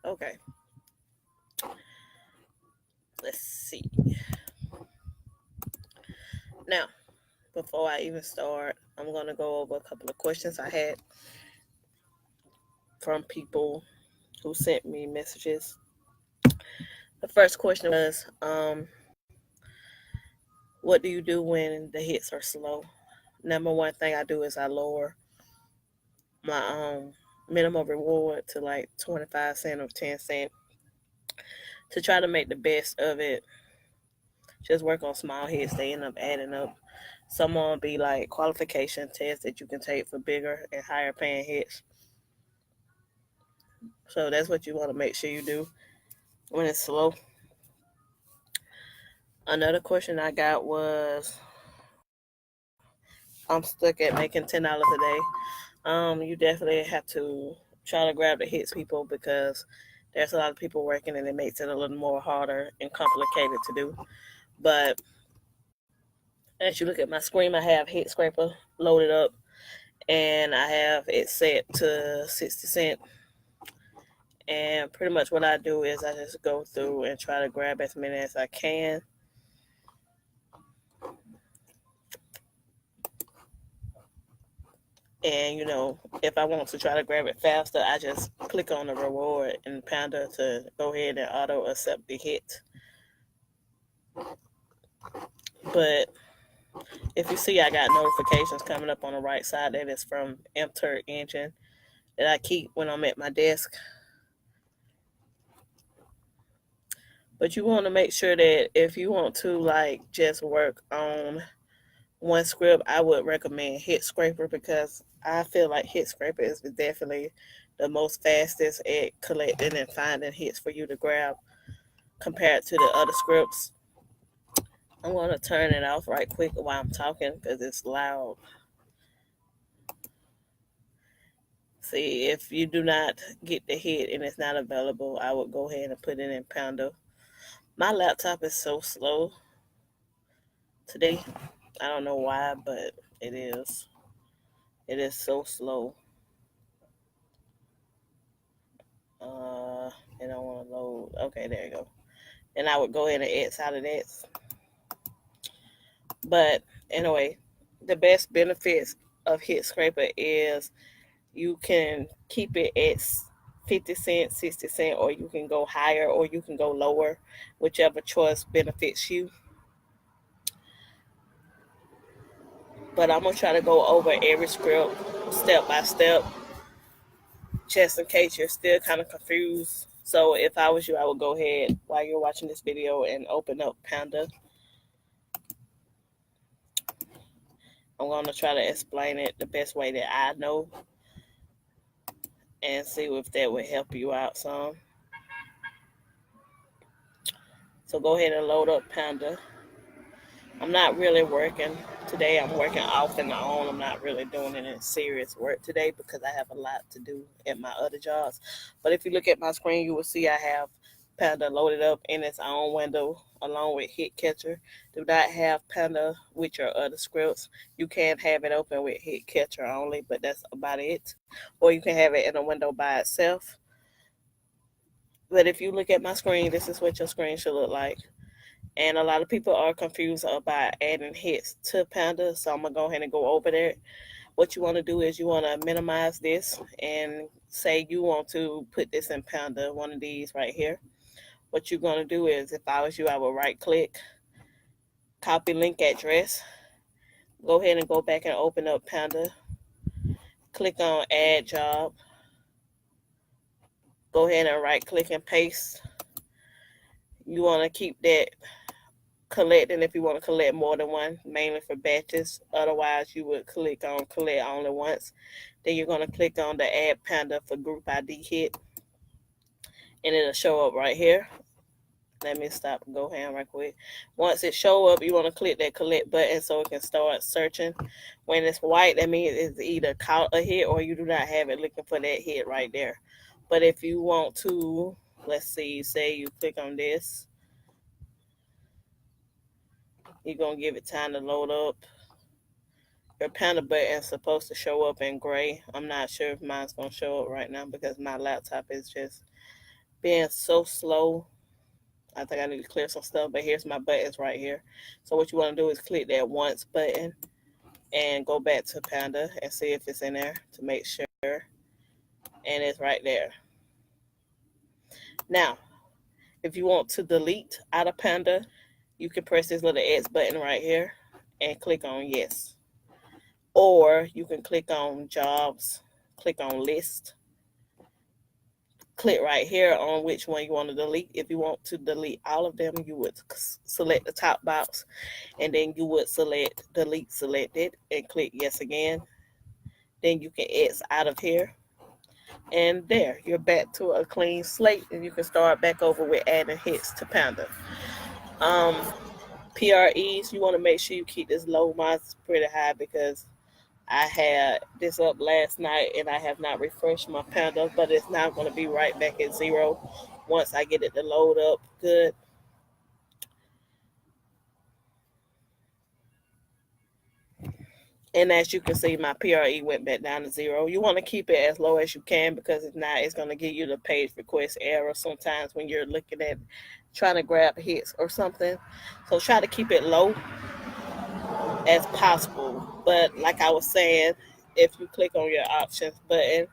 Okay, let's see. Now, before I even start, I'm going to go over a couple of questions I had from people who sent me messages. The first question was, what do you do when the hits are slow? Number one thing I do is I lower my minimum reward to like 25 cent or 10 cent to try to make the best of it. Just work on small hits, they end up adding up. Some will be like qualification tests that you can take for bigger and higher paying hits. So that's what you want to make sure you do when it's slow. Another question I got was, I'm stuck at making $10 a day. You definitely have to try to grab the hits, people, because there's a lot of people working and it makes it a little more harder and complicated to do. But as you look at my screen, I have Hit Scraper loaded up and I have it set to 60 cent. And pretty much what I do is I just go through and try to grab as many as I can. And if I want to try to grab it faster, I just click on the reward in Panda to go ahead and auto accept the hit. But if you see, I got notifications coming up on the right side that is from Mturk engine that I keep when I'm at my desk. But you want to make sure that if you want to like just work on one script, I would recommend Hit Scraper because I feel like Hit Scraper is definitely the most fastest at collecting and finding hits for you to grab compared to the other scripts. I'm going to turn it off right quick while I'm talking because it's loud. See, if you do not get the hit and it's not available, I would go ahead and put it in Panda. My laptop is so slow today. I don't know why, but it is. It is so slow. Uh, and I want to load. Okay, there you go. And I would go ahead and X out of that. But anyway, the best benefits of Hit Scraper is you can keep it at 50 cents, 60 cents, or you can go higher or you can go lower, whichever choice benefits you. But I'm going to try to go over every script step by step just in case you're still kind of confused. So if I was you, I would go ahead while you're watching this video and open up Panda. I'm going to try to explain it the best way that I know and see if that would help you out some. So go ahead and load up Panda. I'm not really working today. I'm working off and on. I'm not really doing any serious work today because I have a lot to do at my other jobs. But if you look at my screen, you will see I have Panda loaded up in its own window along with Hit Catcher. Do not have Panda with your other scripts. You can have it open with Hit Catcher only, but that's about it. Or you can have it in a window by itself. But if you look at my screen, this is what your screen should look like. And a lot of people are confused about adding hits to Panda, so I'm gonna go ahead and go over there. What you want to do is you want to minimize this and say you want to put this in Panda, one of these right here. What you're gonna do is, if I was you, I would right click, copy link address, go ahead and go back and open up Panda, click on add job, go ahead and right click and paste. You want to keep that collecting if you want to collect more than one, mainly for batches. Otherwise, you would click on collect only once. Then you're going to click on the add Panda for group ID hit, and it'll show up right here. Let me stop and go ahead right quick. Once it show up, you want to click that collect button so it can start searching. When it's white, that means it's either caught a hit or you do not have it looking for that hit right there. But if you want to, let's see, say you click on this, you're going to give it time to load up. Your Panda button is supposed to show up in gray. I'm not sure if mine's going to show up right now because my laptop is just being so slow. I think I need to clear some stuff, but here's my buttons right here. So what you want to do is click that once button and go back to Panda and see if it's in there to make sure. And it's right there. Now, if you want to delete out of Panda, you can press this little X button right here and click on yes. Or you can click on jobs, click on list, click right here on which one you want to delete. If you want to delete all of them, you would select the top box and then you would select delete selected and click yes again. Then you can X out of here. And there, you're back to a clean slate and you can start back over with adding hits to Panda. Um, PREs, you want to make sure you keep this low. Mine's pretty high because I had this up last night and I have not refreshed my Panda, but it's now going to be right back at 0 once I get it to load up good. And as you can see, my PRE went back down to 0. You want to keep it as low as you can because if not, it's going to give you the page request error sometimes when you're looking at trying to grab hits or something. So try to keep it low as possible. But like I was saying, if you click on your options button,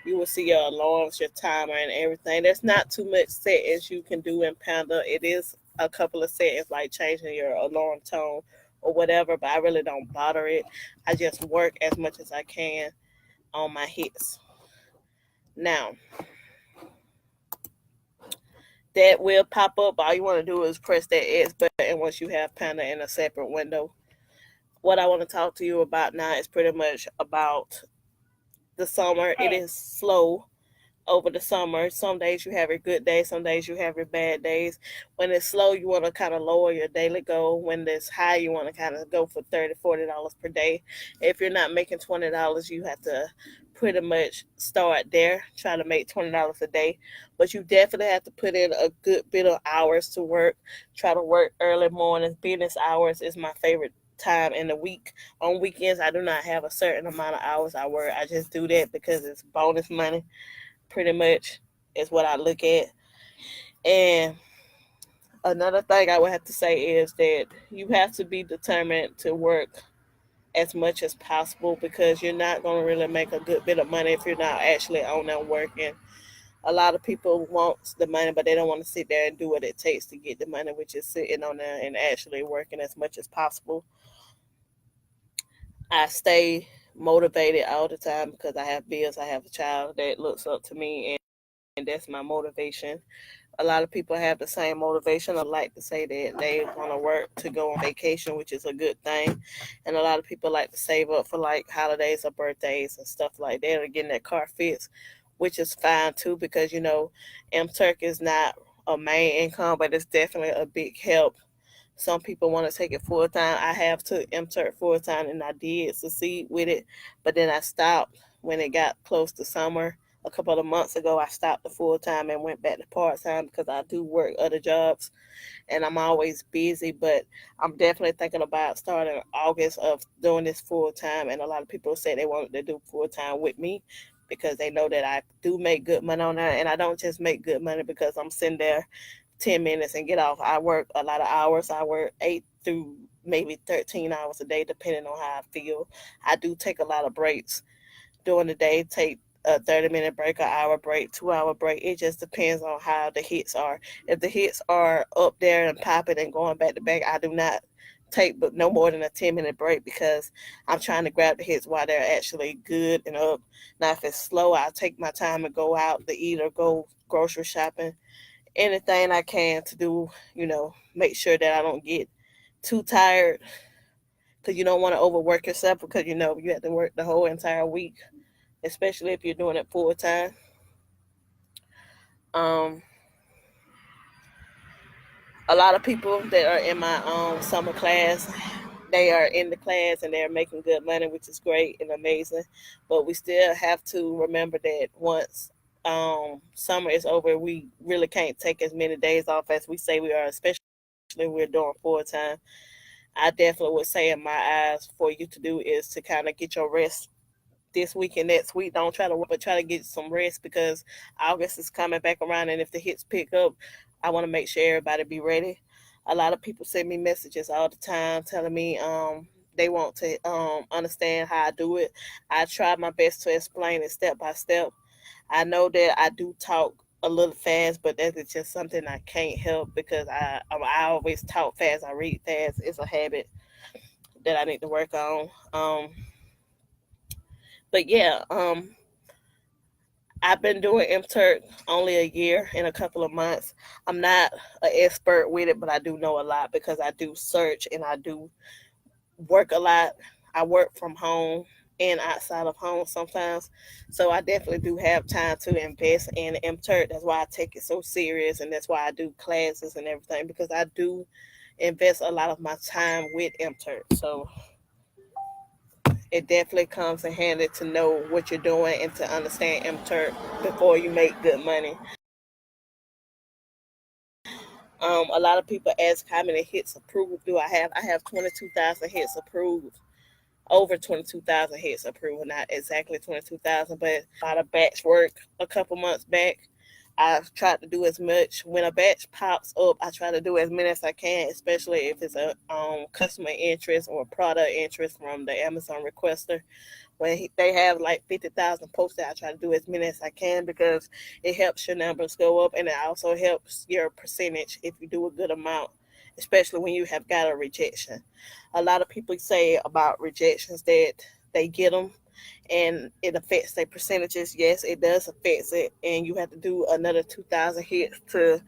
you will see your alarms, your timer, and everything. There's not too much settings you can do in Panda. It is a couple of settings like changing your alarm tone or whatever, but I really don't bother it. I just work as much as I can on my hits. Now, that will pop up. All you want to do is press that X button once you have Panda in a separate window. What I want to talk to you about now is pretty much about the summer. It is slow over the summer. Some days you have your good days, some days you have your bad days. When it's slow, you want to kind of lower your daily goal. When it's high, you want to kind of go for $30, $40 per day. If you're not making $20, you have to pretty much start there, try to make $20 a day. But you definitely have to put in a good bit of hours to work. Try to work early mornings. Business hours is my favorite time in the week. On weekends, I do not have a certain amount of hours I work. I just do that because it's bonus money pretty much is what I look at. And another thing I would have to say is that you have to be determined to work as much as possible because you're not going to really make a good bit of money if you're not actually on there working. A lot of people want the money, but they don't want to sit there and do what it takes to get the money, which is sitting on there and actually working as much as possible. I stay motivated all the time because I have bills. I have a child that looks up to me, and that's my motivation. A lot of people have the same motivation. I like to say that they want to work to go on vacation, which is a good thing. And a lot of people like to save up for like holidays or birthdays and stuff like that, or getting their car fixed, which is fine too because Mturk is not a main income, but it's definitely a big help. Some people want to take it full time. I have took Mturk full time and I did succeed with it, but then I stopped when it got close to summer. A couple of months ago, I stopped the full time and went back to part time because I do work other jobs and I'm always busy. But I'm definitely thinking about starting August of doing this full time. And a lot of people say they want to do full time with me because they know that I do make good money on that. And I don't just make good money because I'm sitting there 10 minutes and get off. I work a lot of hours. I work 8 through maybe 13 hours a day, depending on how I feel. I do take a lot of breaks during the day, take a 30-minute break, an hour break, 2 hour break. It just depends on how the hits are. If the hits are up there and popping and going back to back, I do not take but no more than a 10-minute break because I'm trying to grab the hits while they're actually good and up. Now, if it's slow, I'll take my time and go out to eat or go grocery shopping. Anything I can to do, make sure that I don't get too tired because you don't want to overwork yourself because you have to work the whole entire week, especially if you're doing it full time. Um, a lot of people that are in my summer class, they are in the class and they're making good money, which is great and amazing. But we still have to remember that once summer is over, we really can't take as many days off as we say we are, especially if we're doing full time. I definitely would say, in my eyes, for you to do is to kind of get your rest this week and next week. Don't try to work, but try to get some rest because August is coming back around, and if the hits pick up, I want to make sure everybody be ready. A lot of people send me messages all the time telling me they want to understand how I do it. I try my best to explain it step by step. I know that I do talk a little fast, but that is just something I can't help because I always talk fast. I read fast. It's a habit that I need to work on. But yeah, I've been doing Mturk only a year and a couple of months. I'm not an expert with it, but I do know a lot because I do search and I do work a lot. I work from home and outside of home sometimes. So I definitely do have time to invest in Mturk. That's why I take it so serious and that's why I do classes and everything because I do invest a lot of my time with Mturk. So it definitely comes in handy to know what you're doing and to understand Mturk before you make good money. A lot of people ask how many hits approved do I have. I have 22,000 hits approved, over 22,000 hits approved, not exactly 22,000, but a lot of batch work a couple months back. I've tried to do as much. When a batch pops up, I try to do as many as I can, especially if it's a customer interest or product interest from the Amazon requester. When they have like 50,000 posted, I try to do as many as I can because it helps your numbers go up and it also helps your percentage if you do a good amount, especially when you have got a rejection. A lot of people say about rejections that they get them and it affects their percentages. Yes, it does affect it, and you have to do another 2,000 hits to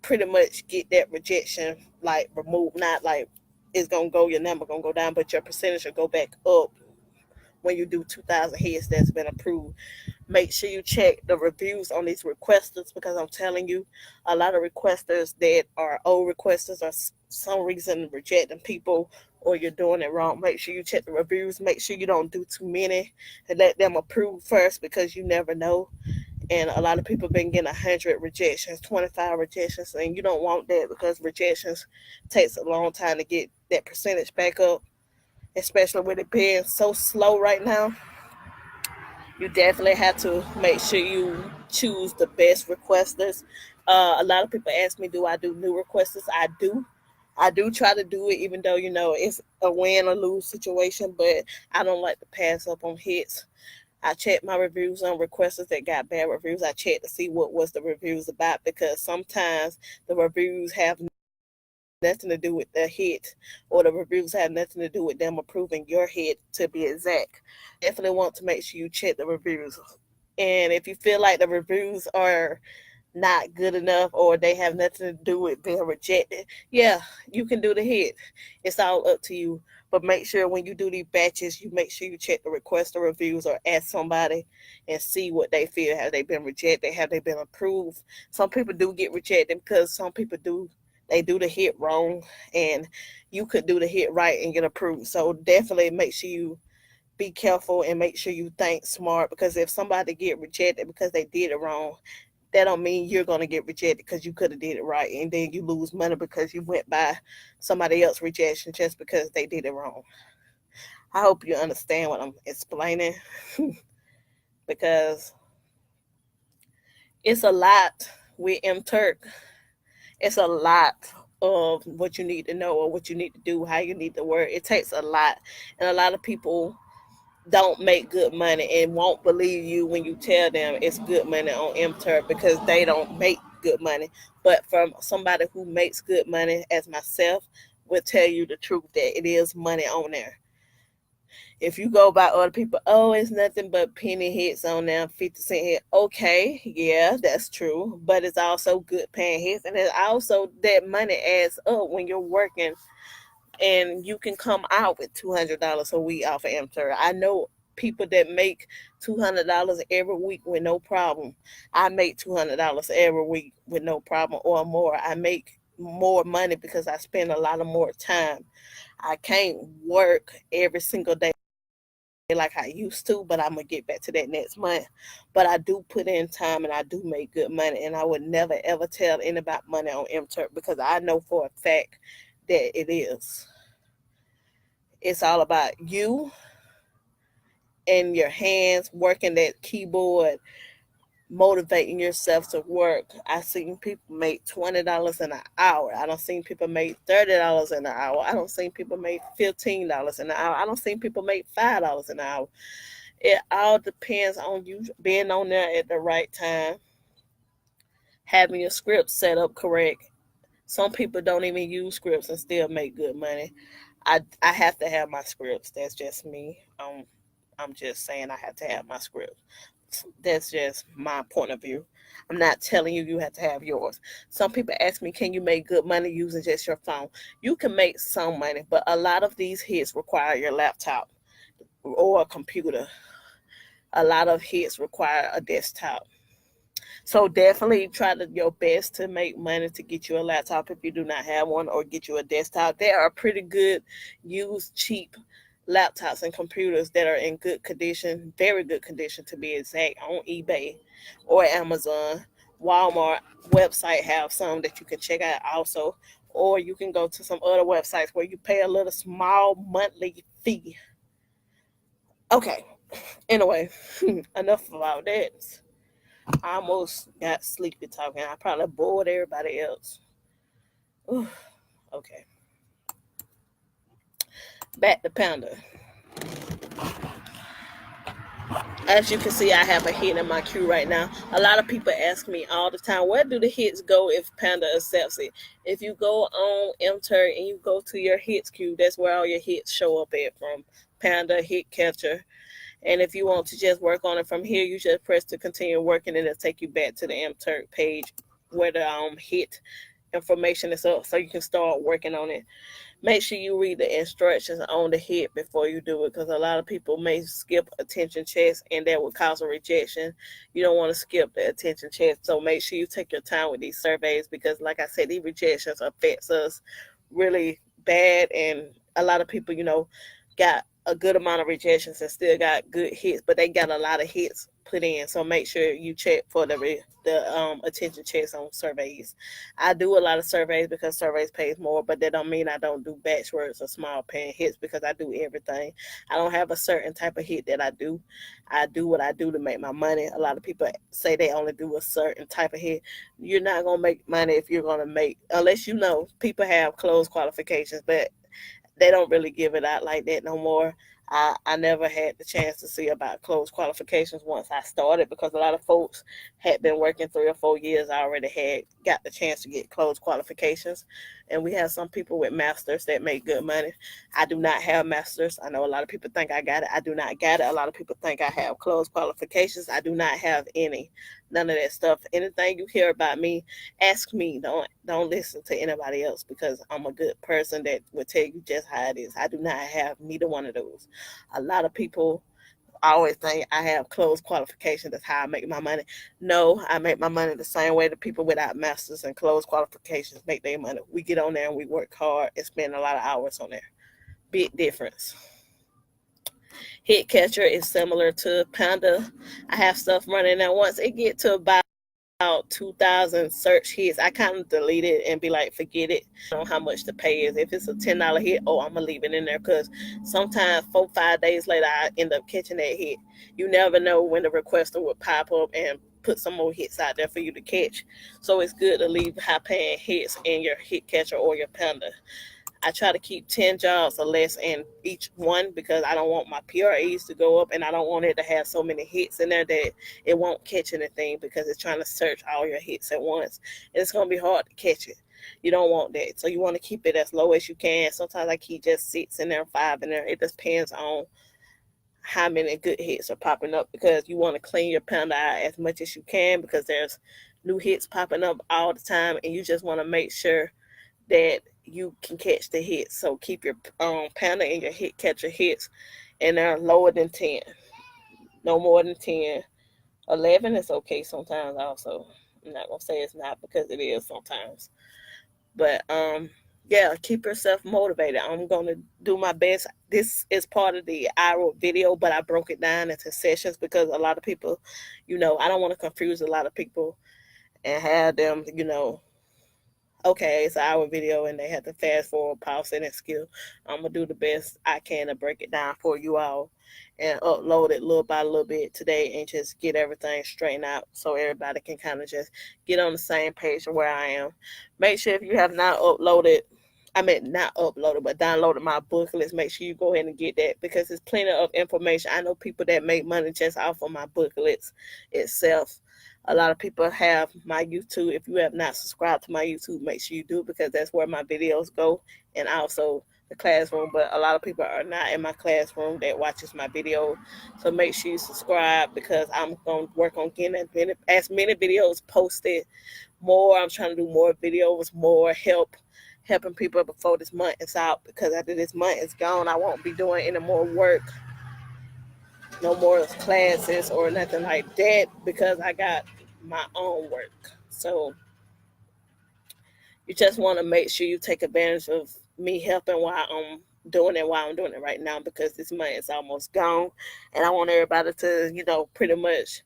pretty much get that rejection like removed. Not like it's gonna go, your number gonna go down, but your percentage will go back up when you do 2,000 hits that's been approved. Make sure you check the reviews on these requesters because I'm telling you, a lot of requesters that are old requesters are some reason rejecting people or you're doing it wrong. Make sure you check the reviews. Make sure you don't do too many and let them approve first because you never know. And a lot of people been getting 100 rejections, 25 rejections, and you don't want that because rejections takes a long time to get that percentage back up, especially with it being so slow right now. You definitely have to make sure you choose the best requesters. A lot of people ask me, do I do new requesters? I do. I do try to do it, even though it's a win or lose situation. But I don't like to pass up on hits. I check my reviews on requesters that got bad reviews. I check to see what was the reviews about because sometimes the reviews have nothing to do with the hit, or the reviews have nothing to do with them approving your hit to be exact. Definitely want to make sure you check the reviews. And if you feel like the reviews are not good enough or they have nothing to do with being rejected, yeah, you can do the hit. It's all up to you. But make sure when you do these batches, you make sure you check the request or reviews or ask somebody and see what they feel. Have they been rejected? Have they been approved? Some people do get rejected because some people do the hit wrong, and you could do the hit right and get approved. So definitely make sure you be careful and make sure you think smart because if somebody get rejected because they did it wrong, that don't mean you're going to get rejected because you could have did it right, and then you lose money because you went by somebody else's rejection just because they did it wrong. I hope you understand what I'm explaining because it's a lot with Mturk. It's a lot of what you need to know or what you need to do, how you need to work. It takes a lot, and a lot of people don't make good money and won't believe you when you tell them it's good money on Mturk because they don't make good money. But from somebody who makes good money, as myself, will tell you the truth that it is money on there. If you go by other people, oh, it's nothing but penny hits on there, 50 cent hit. Okay, yeah, that's true. But it's also good paying hits. And it's also that money adds up when you're working and you can come out with $200 a week off of Mturk. I know people that make $200 every week with no problem. I make $200 every week with no problem or more. I make more money because I spend a lot of more time. I can't work every single day like I used to, but I'm gonna get back to that next month. But I do put in time and I do make good money, and I would never ever tell anybody about money on Mturk because I know for a fact that it is. It's all about you in your hands, working that keyboard, motivating yourself to work. I seen people make $20 an hour. I don't seen people make $30 an hour. I don't seen people make $15 an hour. I don't seen people make $5 an hour. It all depends on you being on there at the right time, having your script set up correct. Some people don't even use scripts and still make good money. I have to have my scripts. That's just me. I'm just saying I have to have my scripts. That's just my point of view. I'm not telling you you have to have yours. Some people ask me, can you make good money using just your phone? You can make some money, but a lot of these hits require your laptop or a computer. A lot of hits require a desktop. So definitely try your best to make money to get you a laptop if you do not have one, or get you a desktop. There are pretty good used cheap laptops and computers that are in good condition, very good condition to be exact, on eBay or Amazon. Walmart website have some that you can check out also, or you can go to some other websites where you pay a little small monthly fee. Okay, anyway, enough about that. I almost got sleepy talking. I probably bored everybody else. Ooh, okay. Back to Panda. As you can see, I have a hit in my queue right now. A lot of people ask me all the time, where do the hits go if Panda accepts it? If you go on Mturk and you go to your hits queue, that's where all your hits show up at, from Panda, Hit Catcher. And if you want to just work on it from here, you just press to continue working, and it'll take you back to the Mturk page where the hit information is up, so you can start working on it. Make sure you read the instructions on the hit before you do it, because a lot of people may skip attention checks and that would cause a rejection. You don't want to skip the attention checks, so make sure you take your time with these surveys, because like I said, these rejections affects us really bad. And a lot of people, got a good amount of rejections and still got good hits, but they got a lot of hits put in. So make sure you check for the attention checks on surveys. I do a lot of surveys because surveys pays more, but that don't mean I don't do batch words or small paying hits, because I do everything. I don't have a certain type of hit that I do. I do what I do to make my money. A lot of people say they only do a certain type of hit. You're not gonna make money if you're gonna make, unless people have closed qualifications, but they don't really give it out like that no more. I never had the chance to see about closed qualifications once I started, because a lot of folks had been working 3 or 4 years. I already had got the chance to get closed qualifications. And we have some people with masters that make good money. I do not have masters. I know a lot of people think I got it. I do not got it. A lot of people think I have closed qualifications. I do not have any. None of that stuff. Anything you hear about me, ask me. Don't listen to anybody else, because I'm a good person that will tell you just how it is. I do not have neither one of those. A lot of people always think I have closed qualifications. That's how I make my money. No, I make my money the same way the people without masters and closed qualifications make their money. We get on there and we work hard and spend a lot of hours on there. Big difference. Hit Catcher is similar to Panda. I have stuff running now. Once it get to about 2,000 search hits, I kind of delete it and be like, forget it. I don't know how much the pay is. If it's a $10 hit, I'm gonna leave it in there, because sometimes 4 or 5 days later I end up catching that hit. You never know when the requester would pop up and put some more hits out there for you to catch. So it's good to leave high paying hits in your Hit Catcher or your Panda. I try to keep 10 jobs or less in each one, because I don't want my PREs to go up, and I don't want it to have so many hits in there that it won't catch anything, because it's trying to search all your hits at once. And it's going to be hard to catch it. You don't want that. So you want to keep it as low as you can. Sometimes I keep just 6 in there, 5 in there. It depends on how many good hits are popping up, because you want to clean your Panda out as much as you can, because there's new hits popping up all the time, and you just want to make sure that you can catch the hits. So keep your Panda and your Hit Catcher hits, and they're lower than 10. No more than 10. 11 is okay sometimes also. I'm not going to say it's not, because it is sometimes. But yeah, keep yourself motivated. I'm going to do my best. This is part of the IRL video, but I broke it down into sessions, because a lot of people, I don't want to confuse a lot of people and have them, okay, it's an hour video and they have to fast forward, pause it, and skill. I'm gonna do the best I can to break it down for you all and upload it little by little bit today and just get everything straightened out so everybody can kind of just get on the same page of where I am. Make sure if you have not uploaded, I mean not uploaded, but downloaded my booklets, make sure you go ahead and get that because there's plenty of information. I know people that make money just off of my booklets itself. A lot of people have my YouTube. If you have not subscribed to my YouTube, make sure you do because that's where my videos go and also the classroom. But a lot of people are not in my classroom that watches my video. So make sure you subscribe because I'm going to work on getting as many videos posted more. I'm trying to do more videos, more helping people before this month is out because after this month is gone, I won't be doing any more work, no more classes or nothing like that because I got my own work. So you just want to make sure you take advantage of me helping while I'm doing it while I'm doing it right now because this month is almost gone and I want everybody to, pretty much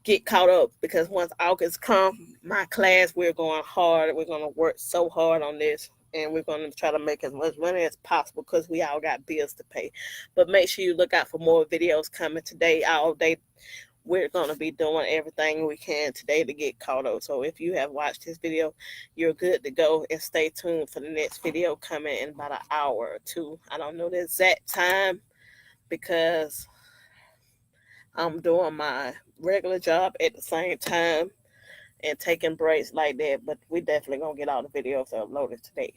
get caught up because once August come, my class, we're going hard. We're going to work so hard on this and we're going to try to make as much money as possible because we all got bills to pay. But make sure you look out for more videos coming today, all day. We're going to be doing everything we can today to get caught up. So if you have watched this video, you're good to go and stay tuned for the next video coming in about an hour or two. I don't know the exact time because I'm doing my regular job at the same time and taking breaks like that. But we definitely going to get all the videos uploaded today.